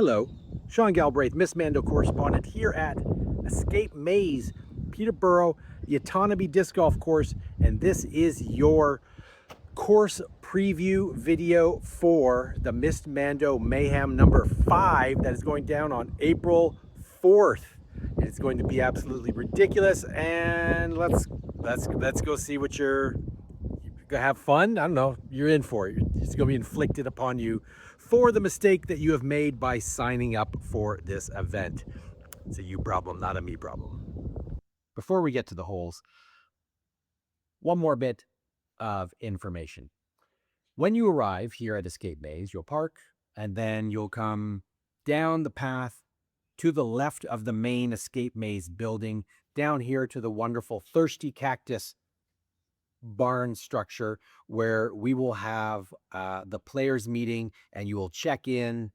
Hello, Sean Galbraith, Miss Mando correspondent here at Escape Maze, Peterborough, the Autonomy Disc Golf Course, and this is your course preview video for the Miss Mando Mayhem number 5 that is going down on April 4th. It's going to be absolutely ridiculous, and let's go see what you're gonna have fun. I don't know. You're in for it. It's going to be inflicted upon you for the mistake that you have made by signing up for this event. It's a you problem, not a me problem. Before we get to the holes, one more bit of information. When you arrive here at Escape Maze, you'll park and then you'll come down the path to the left of the main Escape Maze building, down here to the wonderful Thirsty Cactus barn structure where we will have the players meeting and you will check in.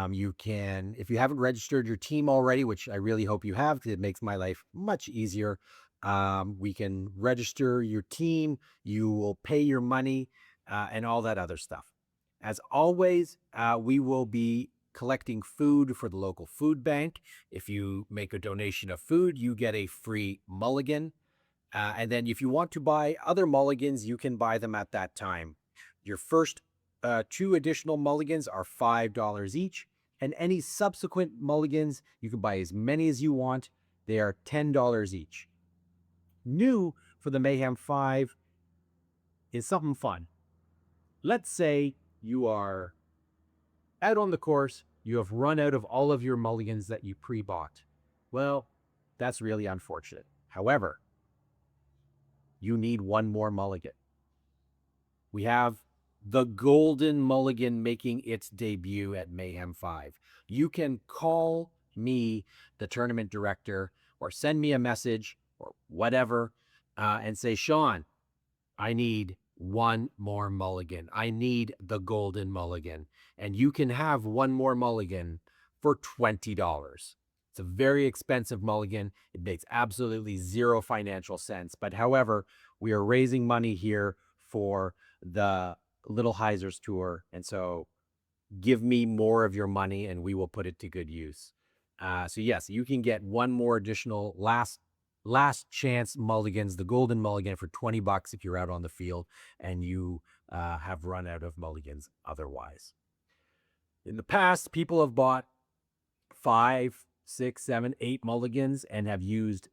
You can, if you haven't registered your team already, which I really hope you have because it makes my life much easier, we can register your team, you will pay your money, and all that other stuff. As always, we will be collecting food for the local food bank. If you make a donation of food, you get a free mulligan. And then if you want to buy other mulligans, you can buy them at that time. Your first 2 additional mulligans are $5 each, and any subsequent mulligans, you can buy as many as you want. They are $10 each. New for the Mayhem 5 is something fun. Let's say you are out on the course, you have run out of all of your mulligans that you pre-bought. Well, that's really unfortunate. However, you need one more mulligan. We have the Golden Mulligan making its debut at Mayhem 5. You can call me, the tournament director, or send me a message or whatever, and say, Sean, I need one more mulligan. I need the Golden Mulligan. And you can have one more mulligan for $20. It's a very expensive mulligan. It makes absolutely zero financial sense. But however, we are raising money here for the Little Heisers Tour. And so give me more of your money and we will put it to good use. So yes, you can get one more additional last chance mulligans, the Golden Mulligan, for $20 if you're out on the field and you have run out of mulligans otherwise. In the past, people have bought 5, 6, 7, 8 mulligans and have used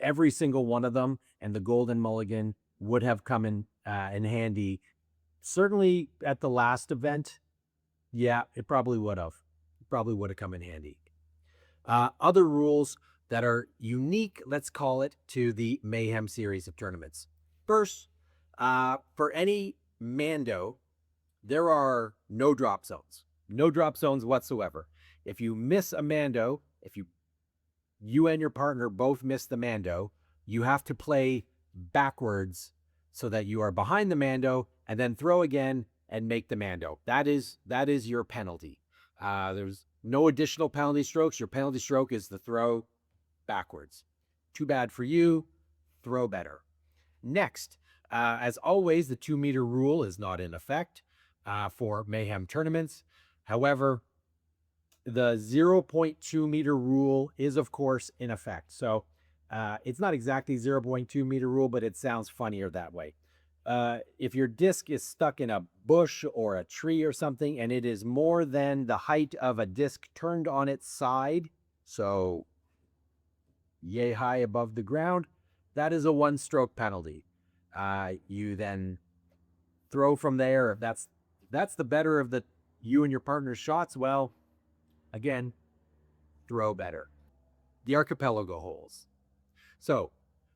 every single one of them, and the Golden Mulligan would have come in handy. Certainly at the last event, yeah, it probably would have. It probably would have come in handy. Other rules that are unique, let's call it, to the Mayhem series of tournaments. First, for any Mando, there are no drop zones. No drop zones whatsoever. If you miss a Mando, if you and your partner both miss the Mando, you have to play backwards so that you are behind the Mando and then throw again and make the Mando. That is your penalty. There's no additional penalty strokes. Your penalty stroke is the throw backwards. Too bad for you. Throw better. Next, as always, the 2-meter rule is not in effect for Mayhem tournaments. However, the 0.2 meter rule is, of course, in effect. So it's not exactly 0.2 meter rule, but it sounds funnier that way. If your disc is stuck in a bush or a tree or something, and it is more than the height of a disc turned on its side, so yay high above the ground, that is a 1-stroke penalty. You then throw from there. If that's the better of you and your partner's shots, well, again, throw better. The archipelago holes. So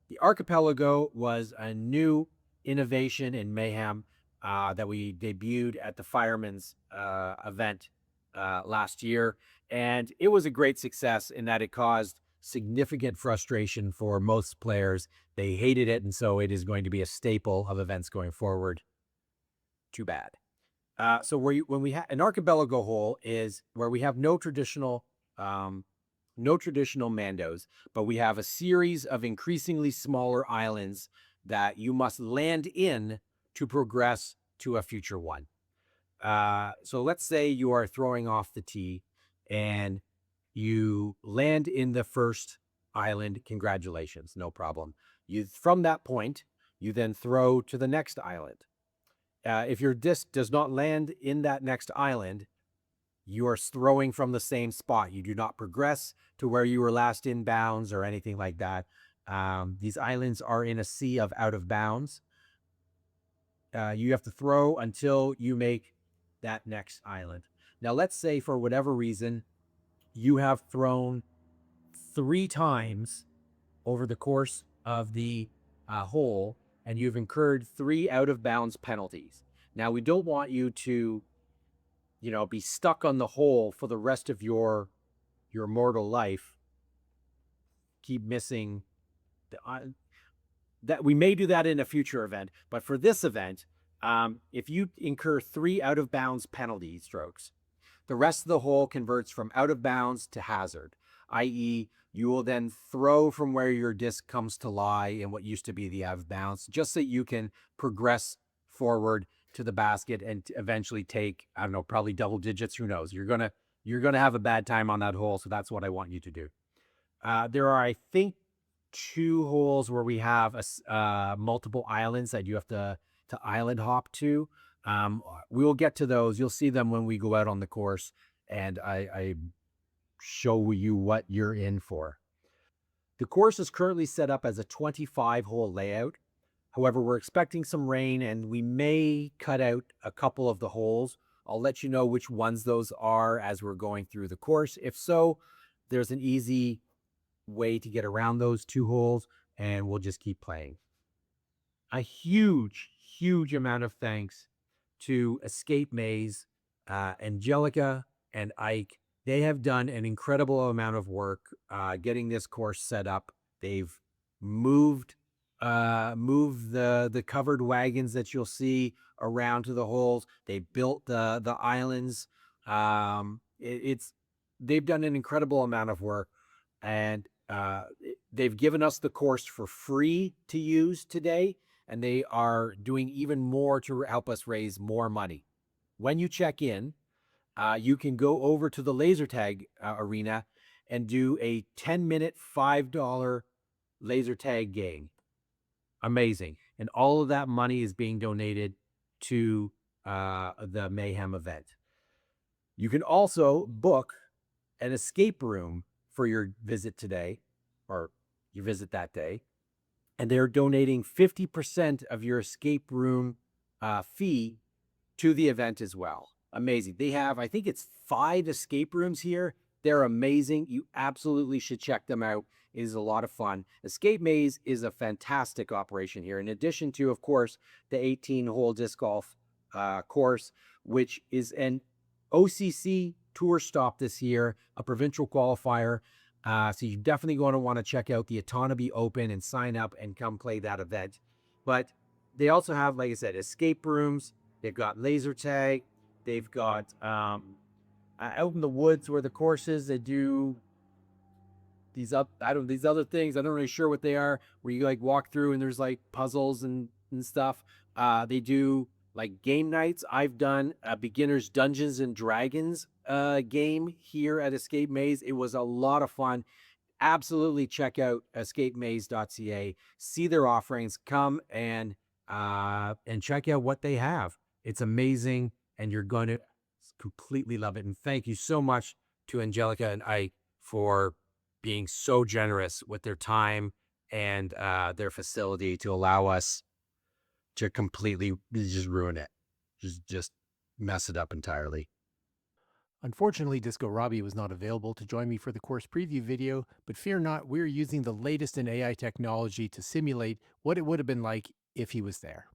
the archipelago was a new innovation in Mayhem that we debuted at the Fireman's event last year. And it was a great success in that it caused significant frustration for most players. They hated it, and so it is going to be a staple of events going forward. Too bad. So when we have an archipelago hole is where we have no traditional Mandos, but we have a series of increasingly smaller islands that you must land in to progress to a future one. So let's say you are throwing off the tee and you land in the first island, congratulations, no problem. From that point, you then throw to the next island. If your disc does not land in that next island, you are throwing from the same spot. You do not progress to where you were last in bounds or anything like that. These islands are in a sea of out of bounds. You have to throw until you make that next island. Now, let's say for whatever reason, you have thrown 3 times over the course of the hole, and you've incurred 3 out-of-bounds penalties. Now, we don't want you to, be stuck on the hole for the rest of your mortal life. Keep missing the that we may do that in a future event, but for this event, if you incur 3 out-of-bounds penalty strokes, the rest of the hole converts from out of bounds to hazard, i.e., you will then throw from where your disc comes to lie in what used to be the out of bounds, just so you can progress forward to the basket and eventually take, I don't know, probably double digits. Who knows? You're gonna have a bad time on that hole, so that's what I want you to do. There are, I think, 2 holes where we have multiple islands that you have to island hop to. We will get to those. You'll see them when we go out on the course, and I show you what you're in for. The course is currently set up as a 25-hole layout. However, we're expecting some rain, and we may cut out a couple of the holes. I'll let you know which ones those are as we're going through the course. If so, there's an easy way to get around those 2 holes, and we'll just keep playing. A huge amount of thanks to Escape Maze, Angelica, and Ike. They have done an incredible amount of work getting this course set up. They've moved the covered wagons that you'll see around to the holes. They built the islands. They've done an incredible amount of work, and they've given us the course for free to use today, and they are doing even more to help us raise more money. When you check in, you can go over to the laser tag arena and do a 10-minute $5 laser tag game. Amazing. And all of that money is being donated to the Mayhem event. You can also book an escape room for your visit today, or your visit that day, and they're donating 50% of your escape room fee to the event as well. Amazing. They have, I think it's 5 escape rooms here. They're amazing. You absolutely should check them out. It is a lot of fun. Escape Maze is a fantastic operation here. In addition to, of course, the 18-hole disc golf course, which is an OCC tour stop this year, a provincial qualifier. So you're definitely going to want to check out the Autonomy Open and sign up and come play that event. But they also have, like I said, escape rooms. They've got laser tag. They've got out in the woods where the course is. They do these other things. I'm not really sure what they are. Where you like walk through and there's like puzzles and stuff. They do like game nights. I've done a beginner's Dungeons and Dragons game here at Escape Maze. It was a lot of fun. Absolutely check out escapemaze.ca. See their offerings. Come and check out what they have. It's amazing, and you're going to completely love it. And thank you so much to Angelica and Ike for being so generous with their time and their facility to allow us to completely just ruin it, just mess it up entirely. Unfortunately, Disco Robbie was not available to join me for the course preview video, but fear not, we're using the latest in AI technology to simulate what it would have been like if he was there.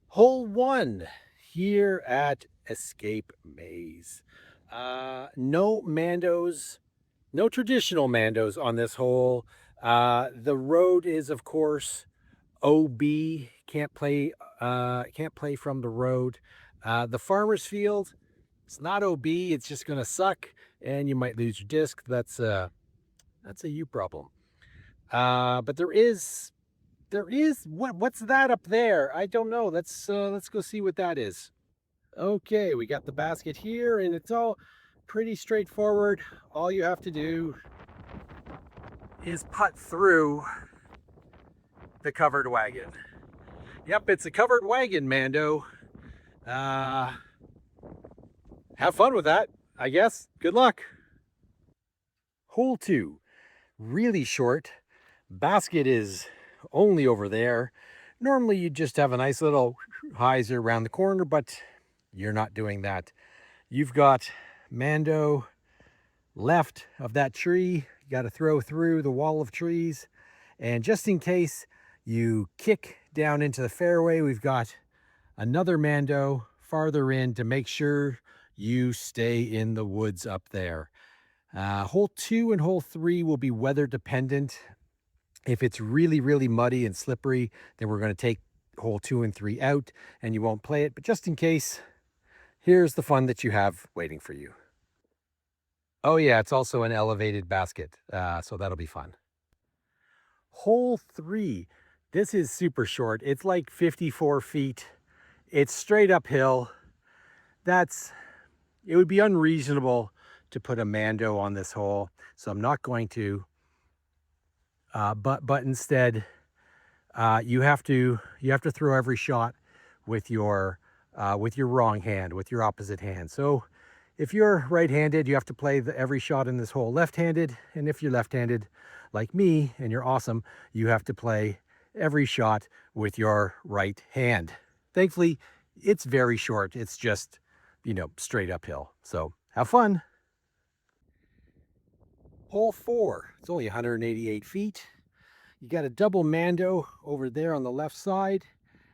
Hole 1 here at Escape Maze. No Mandos, no traditional Mandos on this hole. The road is, of course, OB. Can't play from the road. The farmer's field, it's not OB. It's just gonna suck, and you might lose your disc. That's a you problem. But what's that up there? I don't know. Let's go see what that is. Okay, we got the basket here, and it's all pretty straightforward. All you have to do is putt through the covered wagon. Yep, it's a covered wagon, Mando. Have fun with that, I guess. Good luck. Hole 2, really short. Basket is only over there. Normally you just have a nice little hyzer around the corner, but you're not doing that. You've got Mando left of that tree. You got to throw through the wall of trees. And just in case you kick down into the fairway, we've got another Mando farther in to make sure you stay in the woods up there. Hole 2 and hole 3 will be weather dependent. If it's really, really muddy and slippery, then we're going to take hole 2 and 3 out and you won't play it. But just in case, here's the fun that you have waiting for you. Oh yeah, it's also an elevated basket, so that'll be fun. Hole 3, this is super short. It's like 54 feet. It's straight uphill. It would be unreasonable to put a Mando on this hole, so I'm not going to. But instead, you have to throw every shot with your wrong hand, with your opposite hand. So if you're right-handed, you have to play every shot in this hole left-handed, and if you're left-handed, like me, and you're awesome, you have to play every shot with your right hand. Thankfully, it's very short. It's just, straight uphill. So have fun. Hole 4, it's only 188 feet. You got a double Mando over there on the left side,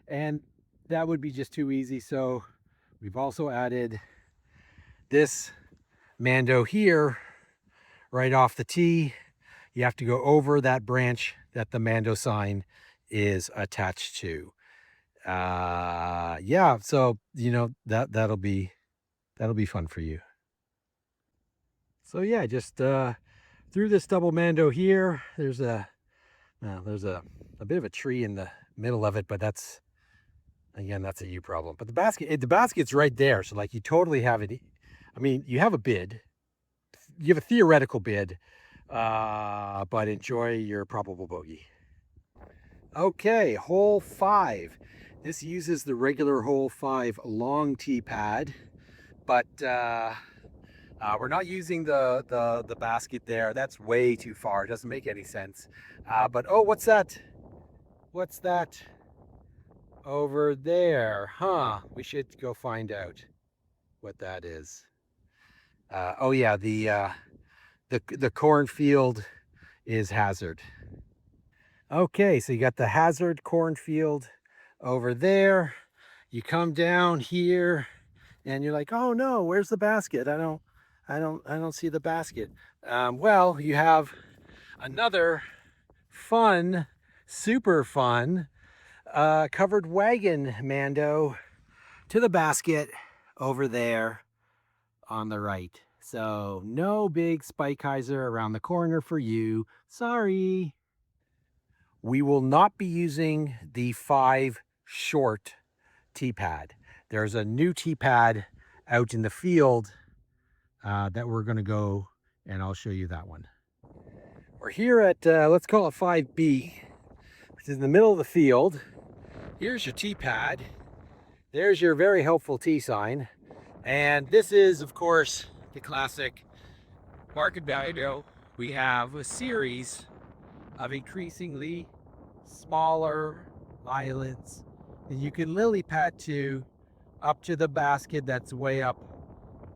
and that would be just too easy. So we've also added this Mando here, right off the tee. You have to go over that branch that the Mando sign is attached to. Yeah, so that'll be fun for you. So yeah, just through this double Mando here. There's a bit of a tree in the middle of it, but that's a you problem. But the basket's right there, so like you totally have it. I mean, you have a bid, you have a theoretical bid, but enjoy your probable bogey. Okay, hole 5. This uses the regular hole 5 long tee pad, but we're not using the basket there. That's way too far. It doesn't make any sense. But oh, what's that? What's that over there? Huh? We should go find out what that is. Oh yeah, the cornfield is hazard. Okay, so you got the hazard cornfield over there. You come down here and you're like, oh no, where's the basket? I don't see the basket. Well, you have another fun, super fun, covered wagon Mando to the basket over there on the right. So no big spike hyzer around the corner for you. Sorry. We will not be using the 5 short tee pad. There's a new tee pad out in the field that we're going to go, and I'll show you that one. We're here at, let's call it 5B, which is in the middle of the field. Here's your tee pad. There's your very helpful tee sign. And this is, of course, the classic market value. We have a series of increasingly smaller islands that you can lily pad to up to the basket that's way up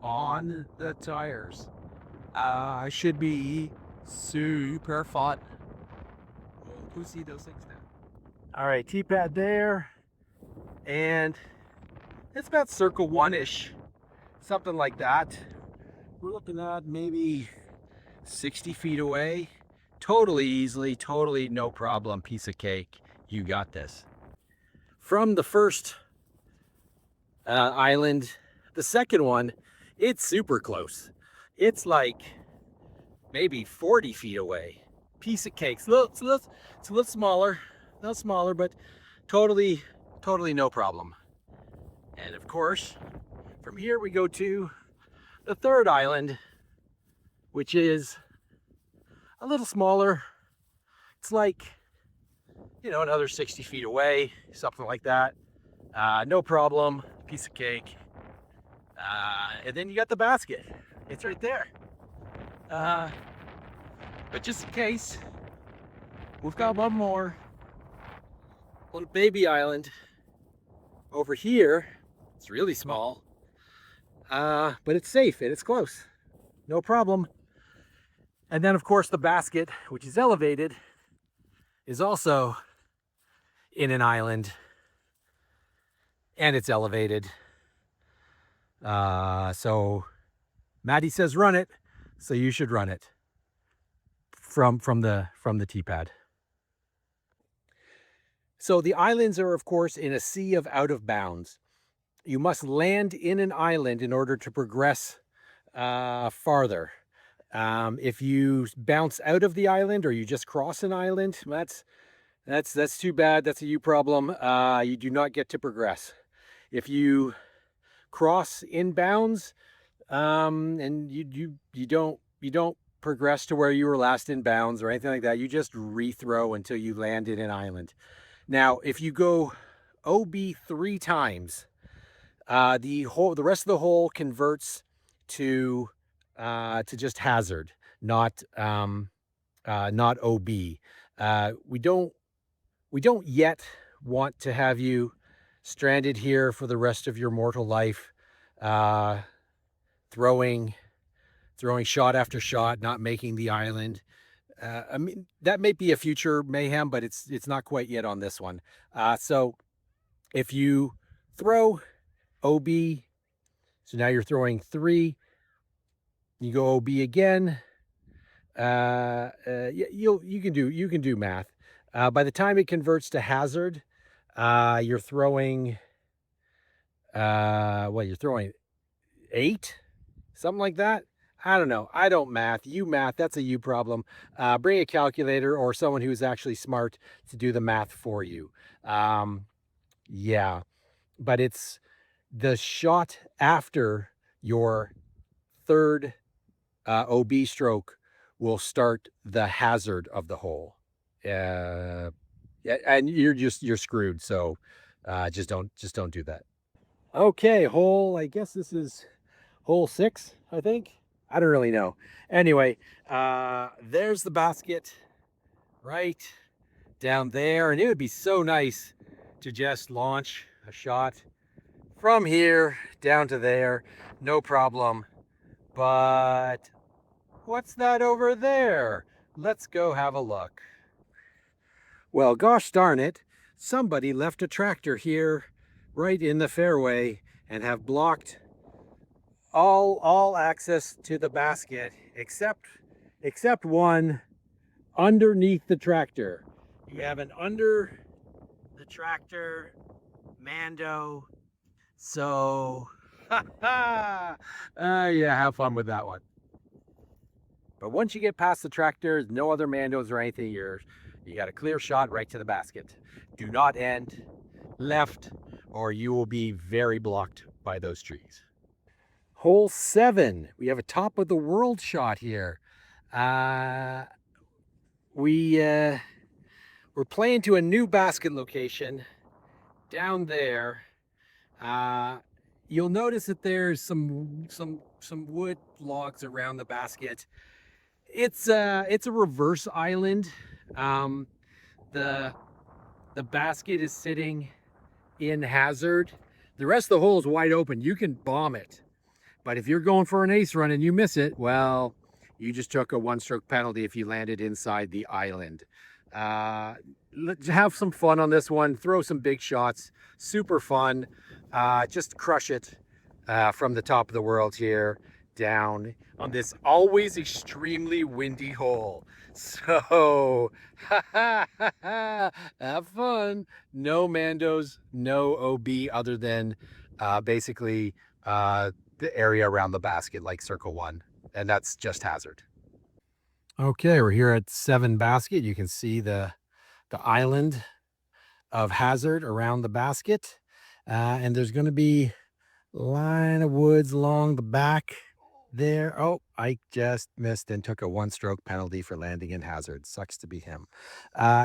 on the tires. Should be super fun. Who see those things now? All right, tee pad there, and it's about circle 1-ish, something like that. We're looking at maybe 60 feet away. Totally easily, totally no problem, piece of cake. You got this. From the first island, the second one, it's super close. It's like maybe 40 feet away. Piece of cake. It's a little smaller, but totally no problem. And of course, from here we go to the third island, which is a little smaller. It's like, you know, another 60 feet away, something like that. No problem, piece of cake. And then you got the basket. It's right there. But just in case, we've got one more little baby island over here. It's really small, but it's safe and it's close. No problem. And then, of course, the basket, which is elevated, is also in an island, and it's elevated. So Maddie says run it, so you should run it from the T-pad. So the islands are, of course, in a sea of out of bounds. You must land in an island in order to progress farther. If you bounce out of the island or you just cross an island, that's too bad. That's a you problem. You do not get to progress. If you cross in bounds, and you don't progress to where you were last in bounds or anything like that, you just rethrow until you land in an island. Now, if you go OB 3 times, the rest of the hole converts to just hazard, not OB. We don't yet want to have you stranded here for the rest of your mortal life, throwing shot after shot, not making the island. I mean, that may be a future mayhem, but it's not quite yet on this one. So if you throw OB, so now you're throwing 3, you go OB again. You can do math. By the time it converts to hazard, you're throwing you're throwing 8, something like that. I don't know. I don't math. You math. That's a you problem. Bring a calculator or someone who's actually smart to do the math for you. Yeah, but it's the shot after your third OB stroke will start the hazard of the hole. Yeah, and you're screwed. So just don't do that. Okay, hole. I guess this is hole 6. I think. I don't really know. Anyway, there's the basket right down there, and it would be so nice to just launch a shot from here down to there, no problem. But what's that over there? Let's go have a look. Well, gosh darn it, somebody left a tractor here right in the fairway and have blocked all access to the basket except one underneath the tractor. You have an under the tractor Mando. So yeah, have fun with that one. But once you get past the tractors, no other Mandos or anything, you got a clear shot right to the basket. Do not end left or you will be very blocked by those trees. Hole 7, we have a top of the world shot here. We're playing to a new basket location down there. You'll notice that there's some wood logs around the basket. It's a reverse island. The basket is sitting in hazard. The rest of the hole is wide open. You can bomb it. But if you're going for an ace run and you miss it, well, you just took a 1-stroke penalty if you landed inside the island. Let's have some fun on this one. Throw some big shots. Super fun. Just crush it from the top of the world here down on this always extremely windy hole. So, have fun. No Mandos, no OB other than basically the area around the basket, like circle 1, and that's just hazard. Okay, we're here at 7 basket. You can see the island of hazard around the basket, and there's going to be a line of woods along the back there. Oh, I just missed and took a one-stroke penalty for landing in hazard. Sucks to be him.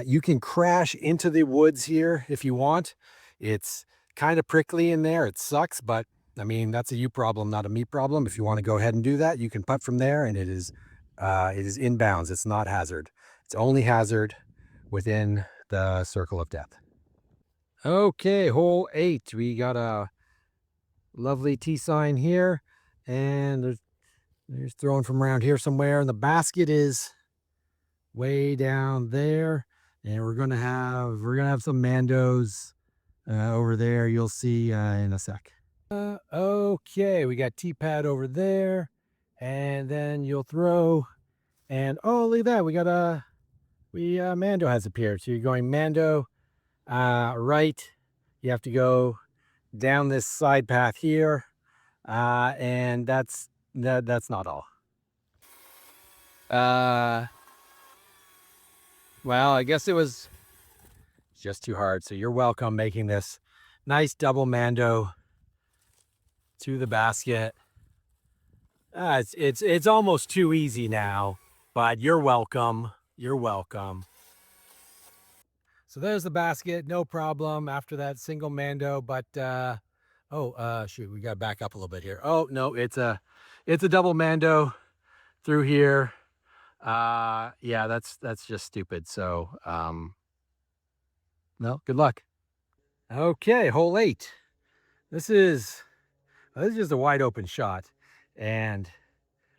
You can crash into the woods here if you want. It's kind of prickly in there. It sucks, but I mean, that's a you problem, not a me problem. If you want to go ahead and do that, you can putt from there, and it is inbounds. It's not hazard. It's only hazard within the circle of death. Okay, hole 8. We got a lovely tee sign here, and there's throwing from around here somewhere, and the basket is way down there, and we're gonna have some Mandos over there. You'll see in a sec. Okay, we got tee pad over there, and then you'll throw, and oh, look at that, Mando has appeared. So you're going Mando right. You have to go down this side path here, and that's not all. Well, I guess it was just too hard. So you're welcome making this nice double Mando to the basket. It's almost too easy now, but you're welcome. You're welcome. So there's the basket, no problem after that single Mando, but shoot, we got to back up a little bit here. Oh, no, it's a double Mando through here. Yeah, that's just stupid. So, no, good luck. Okay, hole 8. This is just a wide open shot, and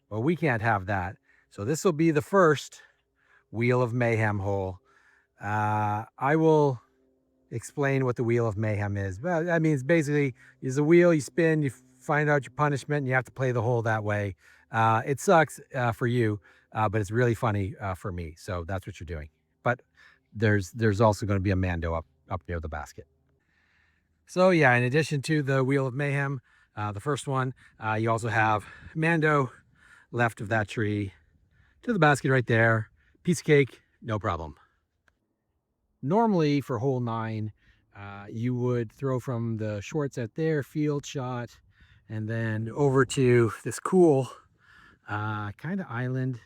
well, we can't have that. So this will be the first Wheel of Mayhem hole. I will explain what the Wheel of Mayhem is. But I mean, it's basically is a wheel, you spin, you find out your punishment, and you have to play the hole that way. It sucks for you, but it's really funny for me. So that's what you're doing. But there's also going to be a Mando up near the basket. So yeah, in addition to the Wheel of Mayhem, the first one, you also have Mando left of that tree to the basket right there. Piece of cake, no problem. Normally for hole 9, you would throw from the shorts at there, field shot, and then over to this cool kind of island,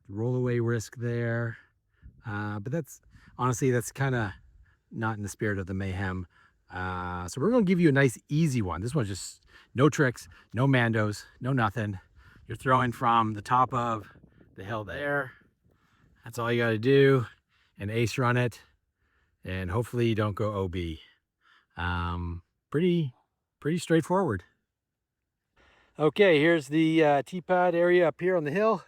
roll away risk there. But that's honestly, that's kind of not in the spirit of the Mayhem. So we're going to give you a nice easy one. This one's just no tricks, no Mandos, no nothing. You're throwing from the top of the hill there. That's all you got to do, and ace run it, and hopefully you don't go OB. Pretty straightforward. Okay, here's the tee pad area up here on the hill.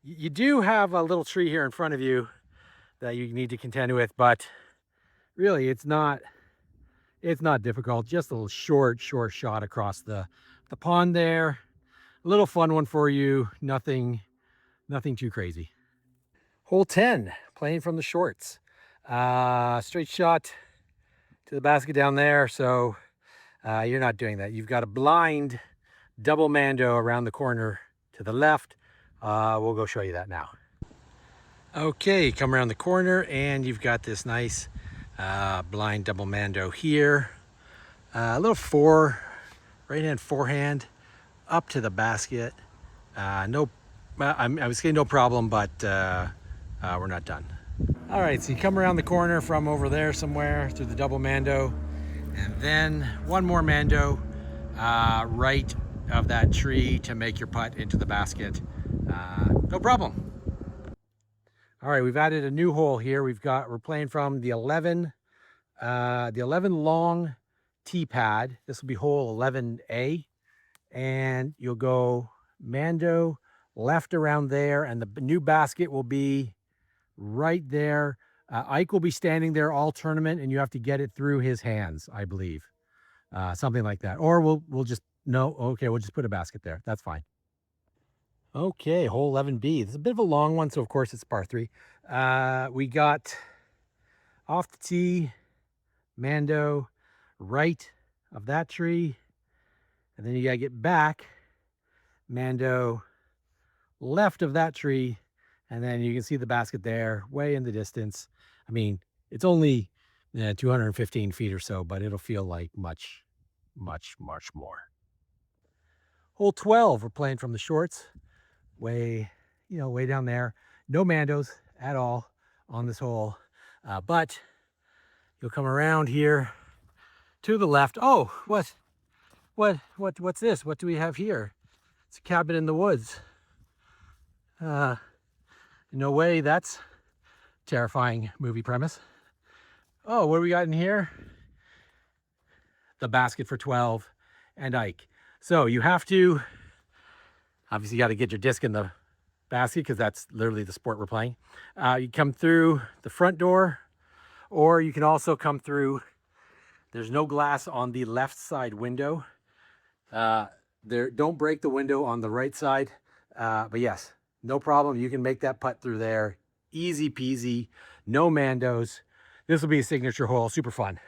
You do have a little tree here in front of you that you need to contend with, but really it's not difficult. Just a little short shot across the pond there. A little fun one for you. Nothing too crazy. Hole 10, playing from the shorts. Straight shot to the basket down there. So you're not doing that. You've got a blind double Mando around the corner to the left. We'll go show you that now. Okay, come around the corner and you've got this nice blind double Mando here. A little right hand forehand up to the basket. I was saying no problem, but we're not done. All right, so you come around the corner from over there somewhere through the double Mando, and then one more Mando right of that tree to make your putt into the basket. No problem. All right, we've added a new hole here. We're playing from the 11 long tee pad. This will be hole 11A, and you'll go Mando left around there, and the new basket will be right there. Ike will be standing there all tournament, and you have to get it through his hands, I believe. Something like that. Or we'll just put a basket there. That's fine. Okay, hole 11B. This is a bit of a long one, so of course it's par 3. We got off the tee, Mando right of that tree, and then you gotta get back, Mando left of that tree, and then you can see the basket there, way in the distance. I mean, it's only 215 feet or so, but it'll feel like much more. Hole 12, we're playing from the shorts, way down there. No Mandos at all on this hole, but you'll come around here to the left. Oh, what's this? What do we have here? It's a cabin in the woods. No way, that's terrifying movie premise. Oh, what do we got in here? The basket for 12 and Ike. So you have to, obviously you got to get your disc in the basket because that's literally the sport we're playing. You come through the front door, or you can also come through, there's no glass on the left side window. Don't break the window on the right side. But yes, no problem. You can make that putt through there. Easy peasy, no Mandos. This will be a signature hole, super fun.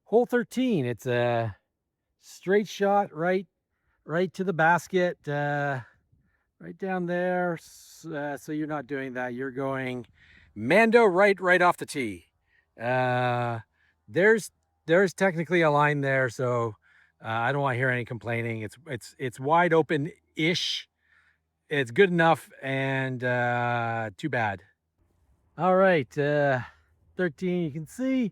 Hole 13, it's a straight shot right to the basket, right down there. So you're not doing that. You're going Mando right off the tee. There's technically a line there, so I don't want to hear any complaining. It's wide open-ish. It's good enough, and too bad. All right, 13. You can see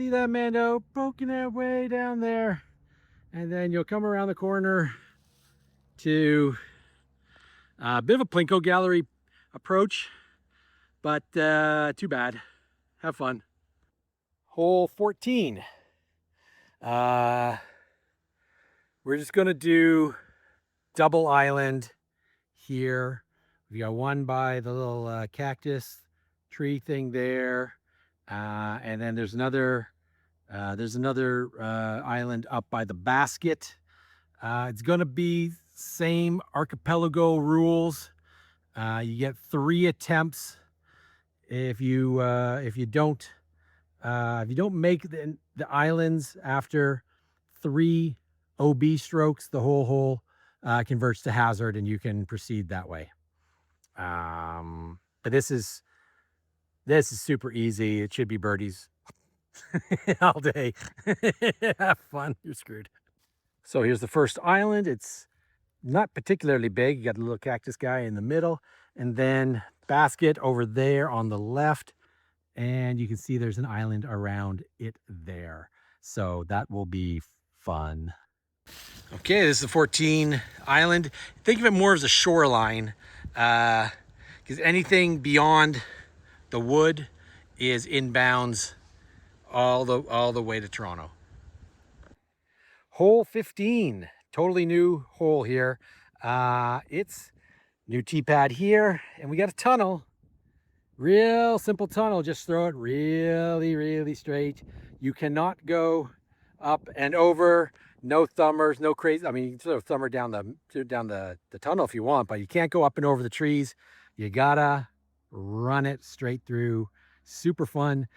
that Mando poking that way down there, and then you'll come around the corner to a bit of a Plinko gallery approach, but too bad. Have fun. Hole 14. We're just gonna do double island here. We got one by the little cactus tree thing there, and then there's another island up by the basket. It's gonna be same archipelago rules. You get 3 attempts. If you don't make the islands after 3 OB strokes, the whole hole converts to hazard, and you can proceed that way. But this is super easy. It should be birdies all day. Have fun. You're screwed. So here's the first island. It's not particularly big. You got the little cactus guy in the middle, and then basket over there on the left, and you can see there's an island around it there. So that will be fun. Okay, this is the 14 island. Think of it more as a shoreline, because anything beyond the wood is inbounds all the way to Toronto. Hole 15, totally new hole here. It's new tee pad here, and we got a tunnel. Real simple tunnel. Just throw it really straight. You cannot go up and over. No thumbers, no crazy. I mean, you can throw a thumber down the tunnel if you want, but you can't go up and over the trees. You gotta run it straight through. Super fun.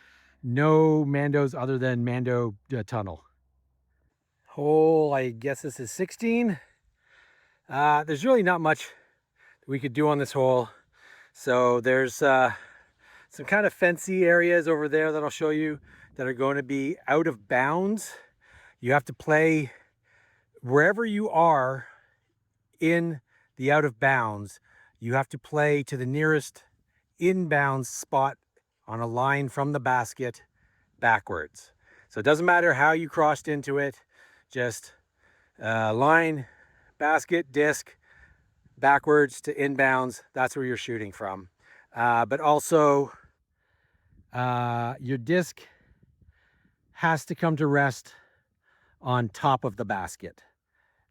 No Mandos other than Mando tunnel. Hole, I guess this is 16. There's really not much we could do on this hole. So there's some kind of fancy areas over there that I'll show you that are going to be out of bounds. You have to play wherever you are in the out of bounds. You have to play to the nearest inbounds spot on a line from the basket backwards. So it doesn't matter how you crossed into it, just line, basket, disc, backwards to inbounds. That's where you're shooting from. But also your disc has to come to rest on top of the basket,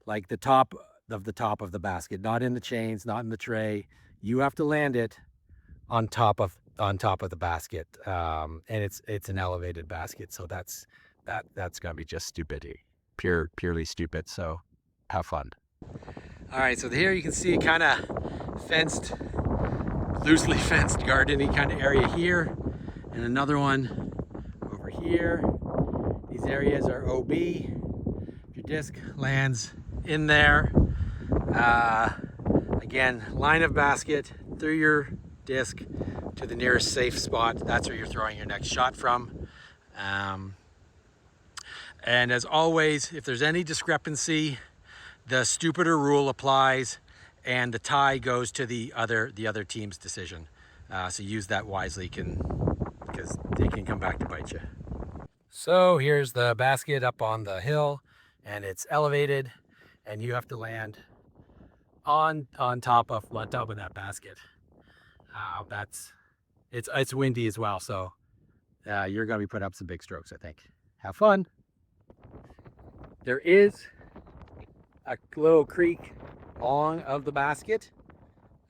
like the top of the basket, not in the chains, not in the tray. You have to land it on top of the basket, and it's an elevated basket, so that's gonna be just stupidity, purely stupid. So have fun. All right, so here you can see kind of fenced, loosely fenced gardeny kind of area here, and another one over here. These areas are OB. If your disc lands in there, again, line of basket through your disc to the nearest safe spot. That's where you're throwing your next shot from. And as always, if there's any discrepancy, the stupider rule applies, and the tie goes to the other team's decision. So use that wisely, because it can come back to bite you. So here's the basket up on the hill, and it's elevated, and you have to land on top of that basket. It's windy as well, so you're gonna be putting up some big strokes, I think. Have fun. There is a little creek along of the basket.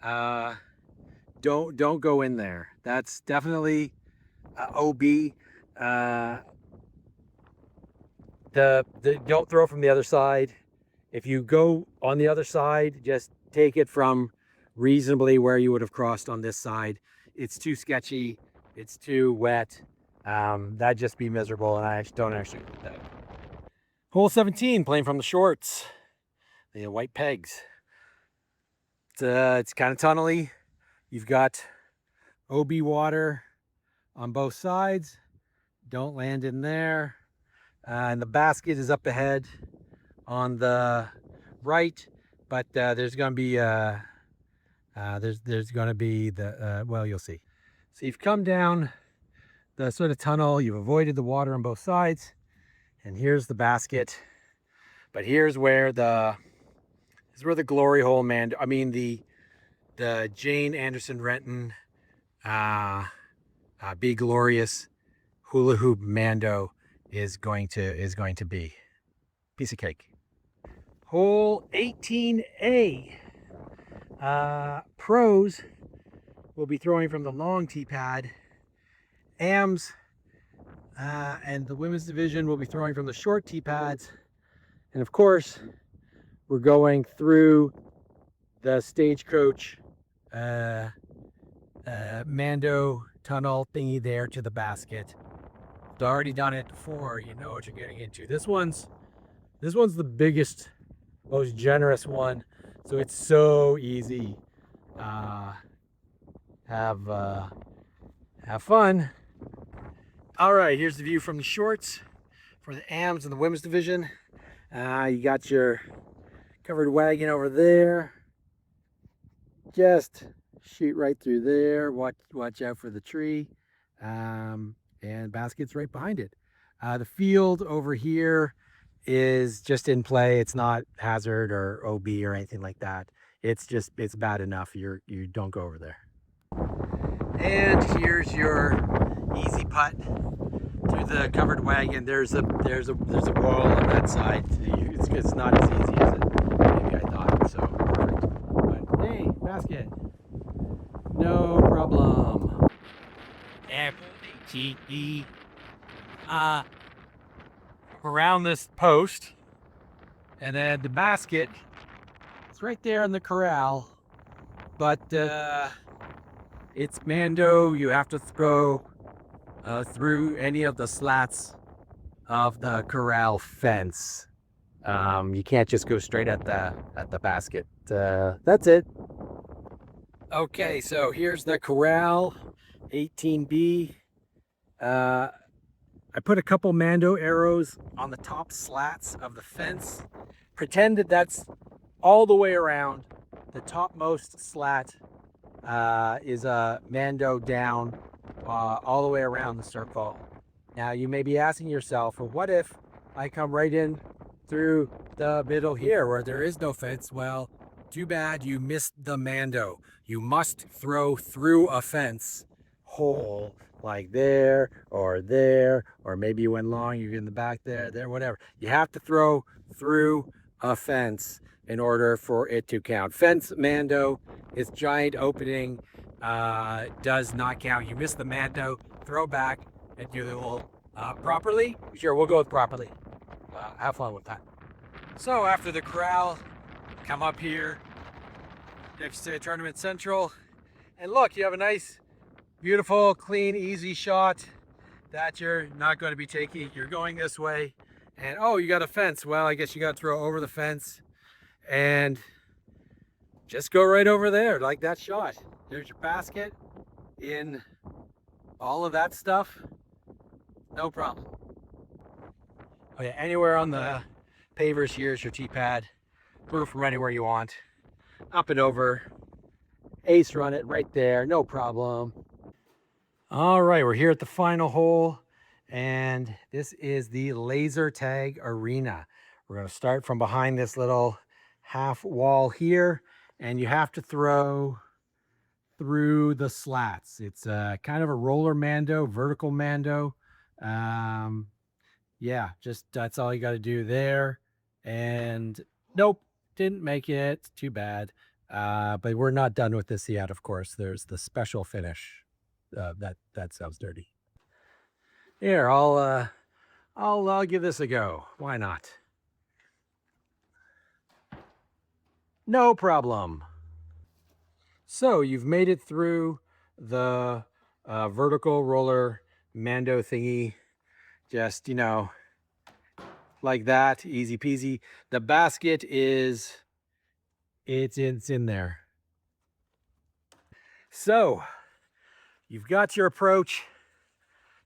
Don't go in there. That's definitely OB. Don't throw from the other side. If you go on the other side, just take it from reasonably where you would have crossed on this side. It's too sketchy. It's too wet. That'd just be miserable, and I don't actually do that. Hole 17, playing from the shorts. The white pegs. It's kind of tunnely. You've got OB water on both sides. Don't land in there. And the basket is up ahead on the right, but there's going to be there's going to be well, you'll see. So you've come down the sort of tunnel. You've avoided the water on both sides, and here's the basket. But here's where the glory hole Mando. I mean the Jane Anderson Renton, Be Glorious hula hoop Mando is going to be. Piece of cake. Hole 18A. Pros will be throwing from the long tee pad. AMs and the women's division will be throwing from the short tee pads. And of course, we're going through the Stagecoach Mando tunnel thingy there to the basket. I've already done it before. You know what you're getting into. This one's the biggest, most generous one, so it's so easy. Have fun. All right, here's the view from the shorts for the AMs and the women's division. You got your covered wagon over there. Just shoot right through there. Watch out for the tree. And basket's right behind it. The field over here is just in play. It's not hazard or OB or anything like that. It's bad enough. You don't go over there. And here's your easy putt through the covered wagon. There's a wall on that side. It's not as easy as maybe I thought. So perfect. But hey, basket. No problem. FTE. Around this post, and then the basket. It's right there in the corral, but it's Mando. You have to throw through any of the slats of the corral fence. You can't just go straight at the basket. That's it. Okay, so here's the corral, 18B. I put a couple Mando arrows on the top slats of the fence. Pretend that that's all the way around. The topmost slat is a Mando down all the way around the circle. Now you may be asking yourself, well, what if I come right in through the middle here where there is no fence? Well, too bad you missed the Mando. You must throw through a fence hole like there, or maybe you went long, you're in the back there, whatever. You have to throw through a fence in order for it to count. Fence Mando is giant opening, does not count. You miss the Mando, throw back and do the little properly. Sure, we'll go with properly. Have fun with that. So after the corral, come up here next to Tournament Central, and look, you have a nice, beautiful, clean, easy shot that you're not going to be taking. You're going this way, and oh, you got a fence. Well, I guess you got to throw over the fence and just go right over there like that shot. There's your basket in all of that stuff. No problem. Oh yeah, anywhere on the pavers, here's your tee pad. Through from anywhere you want. Up and over. Ace run it right there, no problem. All right, we're here at the final hole, and this is the laser tag arena. We're going to start from behind this little half wall here, and you have to throw through the slats. It's kind of a roller Mando, vertical Mando. Yeah, just that's all you got to do there. And nope, didn't make it. Too bad. But we're not done with this yet. Of course, there's the special finish. That sounds dirty. Here, I'll give this a go. Why not? No problem. So you've made it through the vertical roller Mando thingy. Just, you know, like that, easy peasy. The basket is, it's in there. So you've got your approach.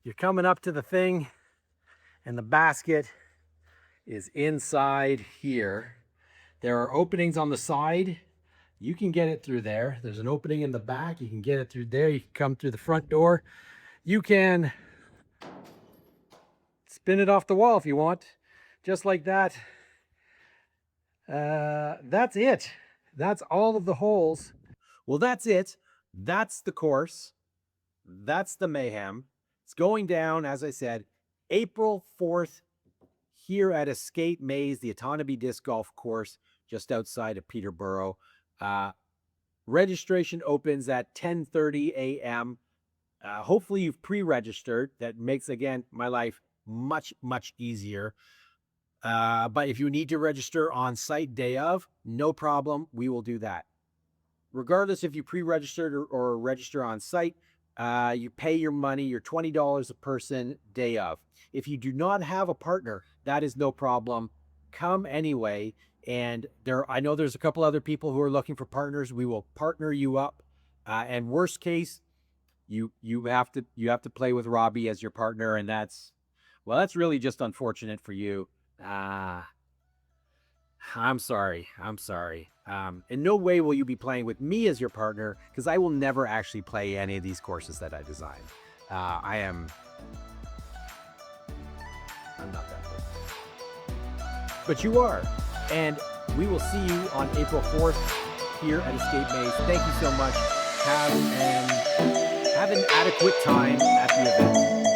You're coming up to the thing, and the basket is inside here. There are openings on the side. You can get it through there. There's an opening in the back. You can get it through there. You can come through the front door. You can spin it off the wall if you want, just like that. That's it. That's all of the holes. Well, that's it. That's the course. That's the Mayhem. It's going down, as I said, April 4th here at Escape Maze, the Autonomy Disc Golf Course just outside of Peterborough. Registration opens at 10:30 a.m. Hopefully you've pre-registered. That makes, again, my life much, much easier. But if you need to register on site day of, no problem. We will do that. Regardless if you pre-registered or register on site, you pay your money, your $20 a person day of. If you do not have a partner, that is no problem. Come anyway. And I know there's a couple other people who are looking for partners. We will partner you up. And worst case, you have to play with Robbie as your partner, and that's really just unfortunate for you. I'm sorry. In no way will you be playing with me as your partner, because I will never actually play any of these courses that I design. I'm not that person. But you are. And we will see you on April 4th here at Escape Maze. Thank you so much. Have an adequate time at the event.